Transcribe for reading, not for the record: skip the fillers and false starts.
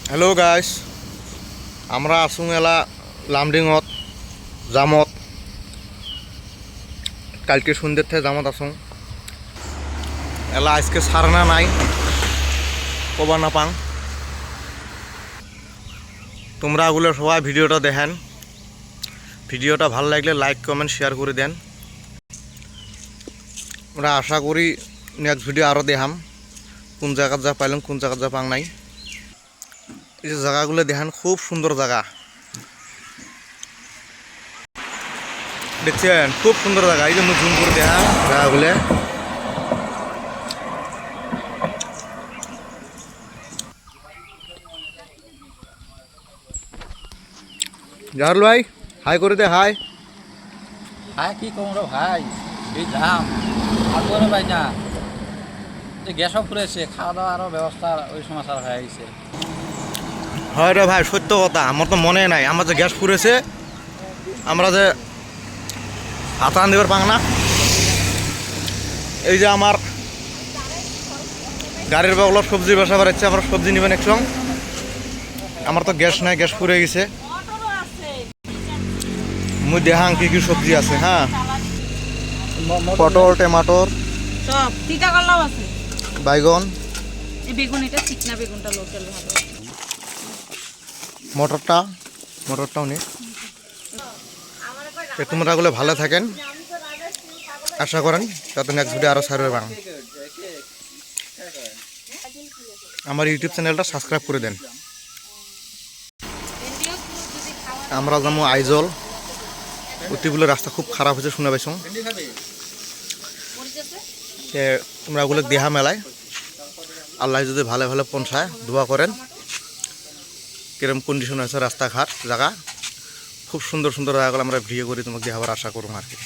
Hello guys আমরা আসুন এলা লামডিঙত জামত কালকে সন্ধ্যের থেকে জামত আসুন এলা আজকে সারনা নাই কবা না পাং তোমরা ওগুলো সবাই ভিডিওটা দেখেন ভিডিওটা ভালো লাগলে লাইক কমেন্ট শেয়ার করে দেন আমরা আশা করি নেক্সট ভিডিও আরও দেখাম কোন জায়গা যা পাইলাম কোন জায়গা যা পাং নাই এই যে জায়গাগুলো দেখেন খুব সুন্দর জায়গা দেখছেন খুব সুন্দর জায়গা এই যে জুম করে দেখা জায়গাগুলো জাহারুল ভাই হাই করে দে হাই হাই কি কম রে ভাই এই যাম আর করে ভাই না এই গ্যাসও ফুরেছে খাওয়া দাওয়ারও ব্যবস্থা ওই সমাচার হয়ে গেছে হয় রে ভাই সত্য কথা আমার তো মনে নাই আমার যে গ্যাস ফুরেছে আমরা যে আতান দেবার পাং না এই যে আমার গাড়ির বাগল সবজি বাসা বাড়াচ্ছে আমরা সবজি নেবেন একসঙ্গ আমার তো গ্যাস নাই গ্যাস ফুরে গেছে মুই দেখাং কি কি সবজি আছে হ্যাঁ পটল টমাটোর সব তিতা করলাম আছে বাইগন এই বেগুন এটা চিকনা বেগুনটা লোকাল ভালো মটরটাও নেই তোমরা গুলো ভালো থাকেন আশা করেন যাতে নেক্সট ভিডিও আরও সার্ভে বাং আমার ইউটিউব চ্যানেলটা সাবস্ক্রাইব করে দেন আমরা যাবো আইজল অতিগুলো রাস্তা খুব খারাপ হয়েছে শুনে পাইছ তোমরা ওগুলো দেহা মেলায় আল্লাহ যদি ভালো ভালো পৌঁছায় দোয়া করেন কিরম কন্ডিশন আছে রাস্তাঘাট জায়গা খুব সুন্দর সুন্দর জায়গাগুলো আমরা ভিডিও করি তোমাকে দেখাবার আশা করুন আর কি।